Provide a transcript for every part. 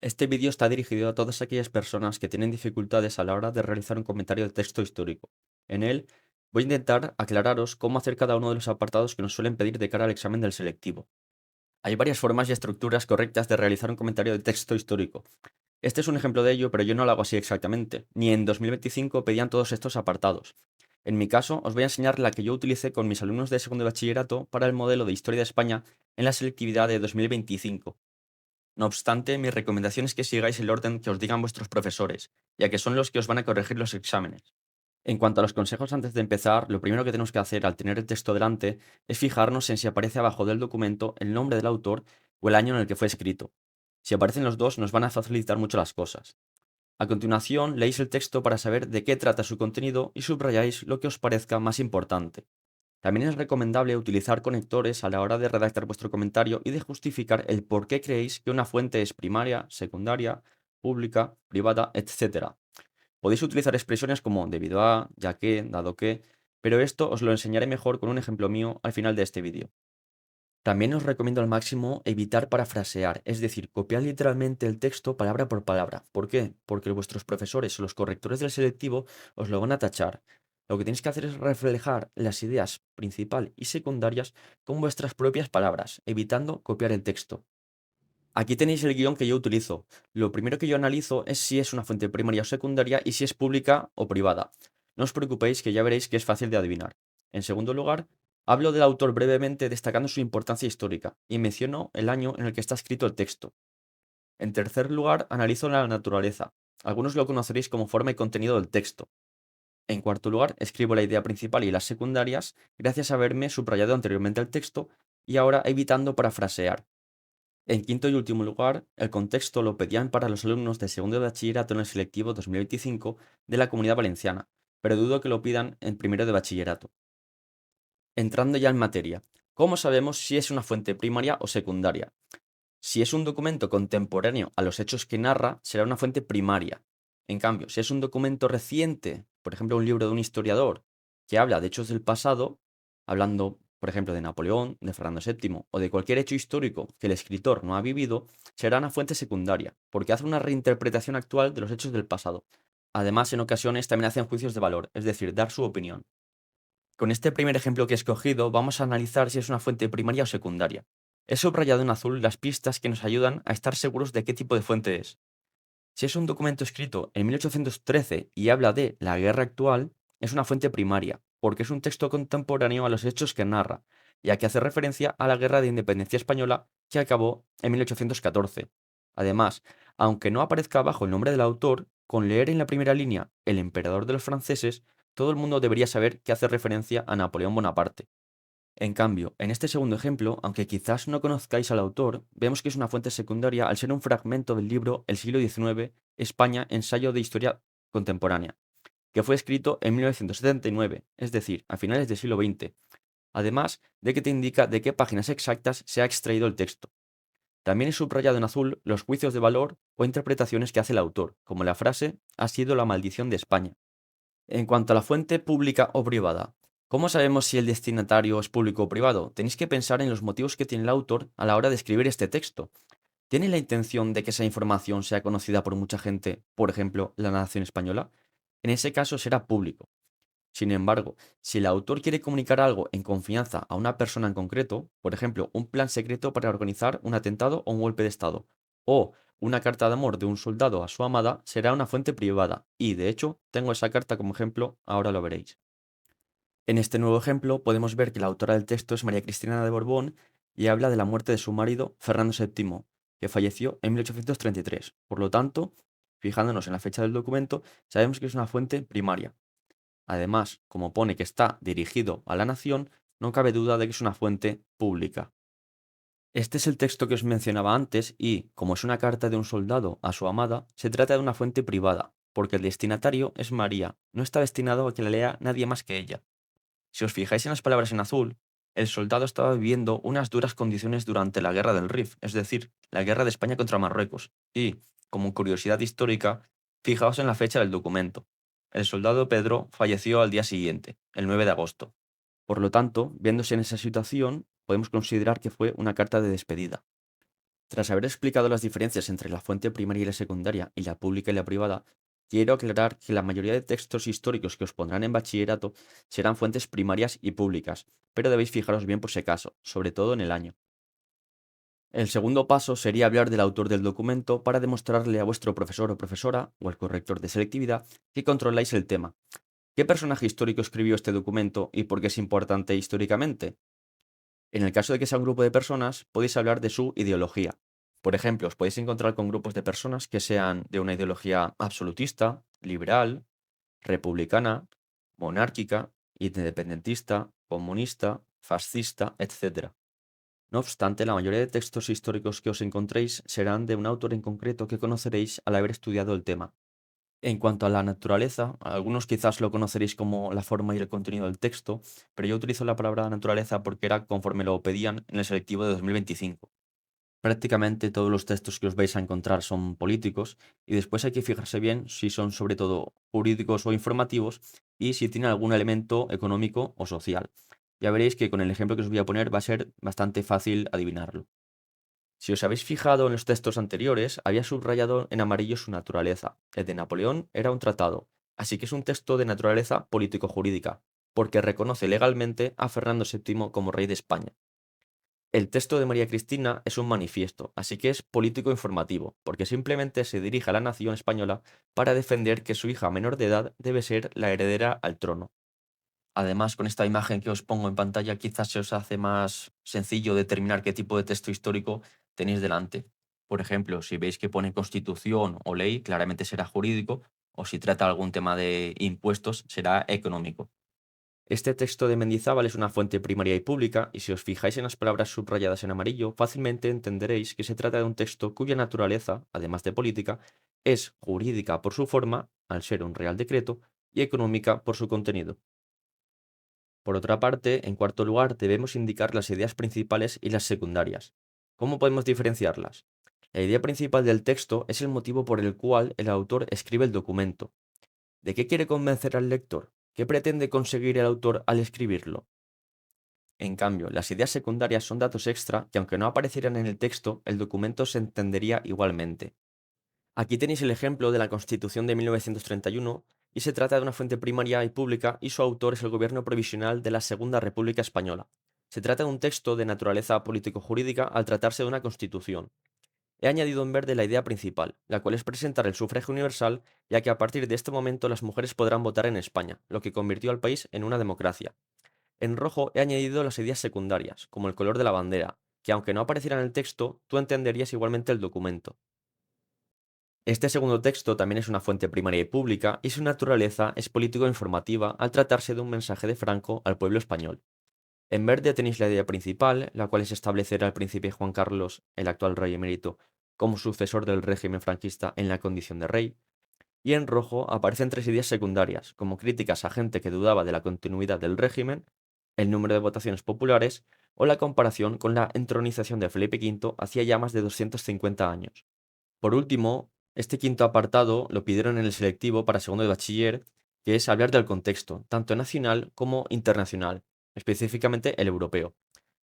Este vídeo está dirigido a todas aquellas personas que tienen dificultades a la hora de realizar un comentario de texto histórico. En él voy a intentar aclararos cómo hacer cada uno de los apartados que nos suelen pedir de cara al examen del selectivo. Hay varias formas y estructuras correctas de realizar un comentario de texto histórico. Este es un ejemplo de ello, pero yo no lo hago así exactamente. Ni en 2025 pedían todos estos apartados. En mi caso, os voy a enseñar la que yo utilicé con mis alumnos de segundo de bachillerato para el modelo de Historia de España en la selectividad de 2025. No obstante, mi recomendación es que sigáis el orden que os digan vuestros profesores, ya que son los que os van a corregir los exámenes. En cuanto a los consejos antes de empezar, lo primero que tenemos que hacer al tener el texto delante es fijarnos en si aparece abajo del documento el nombre del autor o el año en el que fue escrito. Si aparecen los dos, nos van a facilitar mucho las cosas. A continuación, leéis el texto para saber de qué trata su contenido y subrayáis lo que os parezca más importante. También es recomendable utilizar conectores a la hora de redactar vuestro comentario y de justificar el por qué creéis que una fuente es primaria, secundaria, pública, privada, etc. Podéis utilizar expresiones como debido a, ya que, dado que, pero esto os lo enseñaré mejor con un ejemplo mío al final de este vídeo. También os recomiendo al máximo evitar parafrasear, es decir, copiar literalmente el texto palabra por palabra. ¿Por qué? Porque vuestros profesores o los correctores del selectivo os lo van a tachar. Lo que tenéis que hacer es reflejar las ideas principal y secundarias con vuestras propias palabras, evitando copiar el texto. Aquí tenéis el guión que yo utilizo. Lo primero que yo analizo es si es una fuente primaria o secundaria y si es pública o privada. No os preocupéis que ya veréis que es fácil de adivinar. En segundo lugar, hablo del autor brevemente destacando su importancia histórica y menciono el año en el que está escrito el texto. En tercer lugar, analizo la naturaleza. Algunos lo conoceréis como forma y contenido del texto. En cuarto lugar, escribo la idea principal y las secundarias gracias a haberme subrayado anteriormente el texto y ahora evitando parafrasear. En quinto y último lugar, el contexto lo pedían para los alumnos de segundo de bachillerato en el selectivo 2025 de la Comunidad Valenciana, pero dudo que lo pidan en primero de bachillerato. Entrando ya en materia, ¿cómo sabemos si es una fuente primaria o secundaria? Si es un documento contemporáneo a los hechos que narra, será una fuente primaria. En cambio, si es un documento reciente, por ejemplo, un libro de un historiador que habla de hechos del pasado, hablando, por ejemplo, de Napoleón, de Fernando VII o de cualquier hecho histórico que el escritor no ha vivido, será una fuente secundaria, porque hace una reinterpretación actual de los hechos del pasado. Además, en ocasiones también hacen juicios de valor, es decir, dar su opinión. Con este primer ejemplo que he escogido, vamos a analizar si es una fuente primaria o secundaria. He subrayado en azul las pistas que nos ayudan a estar seguros de qué tipo de fuente es. Si es un documento escrito en 1813 y habla de la guerra actual, es una fuente primaria, porque es un texto contemporáneo a los hechos que narra, ya que hace referencia a la Guerra de Independencia Española que acabó en 1814. Además, aunque no aparezca abajo el nombre del autor, con leer en la primera línea el emperador de los franceses, todo el mundo debería saber que hace referencia a Napoleón Bonaparte. En cambio, en este segundo ejemplo, aunque quizás no conozcáis al autor, vemos que es una fuente secundaria al ser un fragmento del libro El siglo XIX, España, ensayo de historia contemporánea, que fue escrito en 1979, es decir, a finales del siglo XX, además de que te indica de qué páginas exactas se ha extraído el texto. También he subrayado en azul los juicios de valor o interpretaciones que hace el autor, como la frase ha sido la maldición de España. En cuanto a la fuente pública o privada, ¿cómo sabemos si el destinatario es público o privado? Tenéis que pensar en los motivos que tiene el autor a la hora de escribir este texto. ¿Tiene la intención de que esa información sea conocida por mucha gente, por ejemplo, la nación española? En ese caso será público. Sin embargo, si el autor quiere comunicar algo en confianza a una persona en concreto, por ejemplo, un plan secreto para organizar un atentado o un golpe de Estado, o una carta de amor de un soldado a su amada, será una fuente privada, y de hecho tengo esa carta como ejemplo, ahora lo veréis. En este nuevo ejemplo podemos ver que la autora del texto es María Cristina de Borbón y habla de la muerte de su marido, Fernando VII, que falleció en 1833. Por lo tanto, fijándonos en la fecha del documento, sabemos que es una fuente primaria. Además, como pone que está dirigido a la nación, no cabe duda de que es una fuente pública. Este es el texto que os mencionaba antes y, como es una carta de un soldado a su amada, se trata de una fuente privada, porque el destinatario es María, no está destinado a que la lea nadie más que ella. Si os fijáis en las palabras en azul, el soldado estaba viviendo unas duras condiciones durante la guerra del Rif, es decir, la guerra de España contra Marruecos, y, como curiosidad histórica, fijaos en la fecha del documento. El soldado Pedro falleció al día siguiente, el 9 de agosto. Por lo tanto, viéndose en esa situación, podemos considerar que fue una carta de despedida. Tras haber explicado las diferencias entre la fuente primaria y la secundaria y la pública y la privada, quiero aclarar que la mayoría de textos históricos que os pondrán en bachillerato serán fuentes primarias y públicas, pero debéis fijaros bien por si acaso, sobre todo en el año. El segundo paso sería hablar del autor del documento para demostrarle a vuestro profesor o profesora o al corrector de selectividad que controláis el tema. ¿Qué personaje histórico escribió este documento y por qué es importante históricamente? En el caso de que sea un grupo de personas, podéis hablar de su ideología. Por ejemplo, os podéis encontrar con grupos de personas que sean de una ideología absolutista, liberal, republicana, monárquica, independentista, comunista, fascista, etc. No obstante, la mayoría de textos históricos que os encontréis serán de un autor en concreto que conoceréis al haber estudiado el tema. En cuanto a la naturaleza, algunos quizás lo conoceréis como la forma y el contenido del texto, pero yo utilizo la palabra naturaleza porque era conforme lo pedían en el selectivo de 2025. Prácticamente todos los textos que os vais a encontrar son políticos y después hay que fijarse bien si son sobre todo jurídicos o informativos y si tienen algún elemento económico o social. Ya veréis que con el ejemplo que os voy a poner va a ser bastante fácil adivinarlo. Si os habéis fijado en los textos anteriores, había subrayado en amarillo su naturaleza. El de Napoleón era un tratado, así que es un texto de naturaleza político-jurídica, porque reconoce legalmente a Fernando VII como rey de España. El texto de María Cristina es un manifiesto, así que es político-informativo, porque simplemente se dirige a la nación española para defender que su hija menor de edad debe ser la heredera al trono. Además, con esta imagen que os pongo en pantalla, quizás se os hace más sencillo determinar qué tipo de texto histórico tenéis delante. Por ejemplo, si veis que pone constitución o ley, claramente será jurídico, o si trata algún tema de impuestos, será económico. Este texto de Mendizábal es una fuente primaria y pública, y si os fijáis en las palabras subrayadas en amarillo, fácilmente entenderéis que se trata de un texto cuya naturaleza, además de política, es jurídica por su forma, al ser un real decreto, y económica por su contenido. Por otra parte, en cuarto lugar, debemos indicar las ideas principales y las secundarias. ¿Cómo podemos diferenciarlas? La idea principal del texto es el motivo por el cual el autor escribe el documento. ¿De qué quiere convencer al lector? ¿Qué pretende conseguir el autor al escribirlo? En cambio, las ideas secundarias son datos extra que aunque no aparecieran en el texto, el documento se entendería igualmente. Aquí tenéis el ejemplo de la Constitución de 1931 y se trata de una fuente primaria y pública y su autor es el Gobierno Provisional de la Segunda República Española. Se trata de un texto de naturaleza político-jurídica al tratarse de una constitución. He añadido en verde la idea principal, la cual es presentar el sufragio universal, ya que a partir de este momento las mujeres podrán votar en España, lo que convirtió al país en una democracia. En rojo he añadido las ideas secundarias, como el color de la bandera, que aunque no aparecieran en el texto, tú entenderías igualmente el documento. Este segundo texto también es una fuente primaria y pública, y su naturaleza es político-informativa al tratarse de un mensaje de Franco al pueblo español. En verde tenéis la idea principal, la cual es establecer al príncipe Juan Carlos, el actual rey emérito, como sucesor del régimen franquista en la condición de rey, y en rojo aparecen tres ideas secundarias, como críticas a gente que dudaba de la continuidad del régimen, el número de votaciones populares o la comparación con la entronización de Felipe V hacía ya más de 250 años. Por último, este quinto apartado lo pidieron en el selectivo para segundo de bachiller, que es hablar del contexto, tanto nacional como internacional, específicamente el europeo.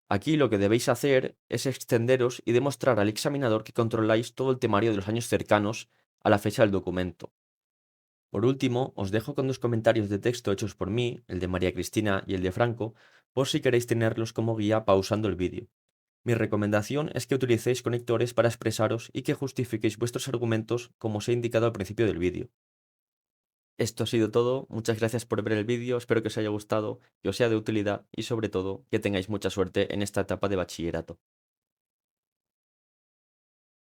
Aquí lo que debéis hacer es extenderos y demostrar al examinador que controláis todo el temario de los años cercanos a la fecha del documento. Por último, os dejo con dos comentarios de texto hechos por mí, el de María Cristina y el de Franco, por si queréis tenerlos como guía pausando el vídeo. Mi recomendación es que utilicéis conectores para expresaros y que justifiquéis vuestros argumentos como os he indicado al principio del vídeo. Esto ha sido todo, muchas gracias por ver el vídeo, espero que os haya gustado, que os sea de utilidad y sobre todo que tengáis mucha suerte en esta etapa de bachillerato.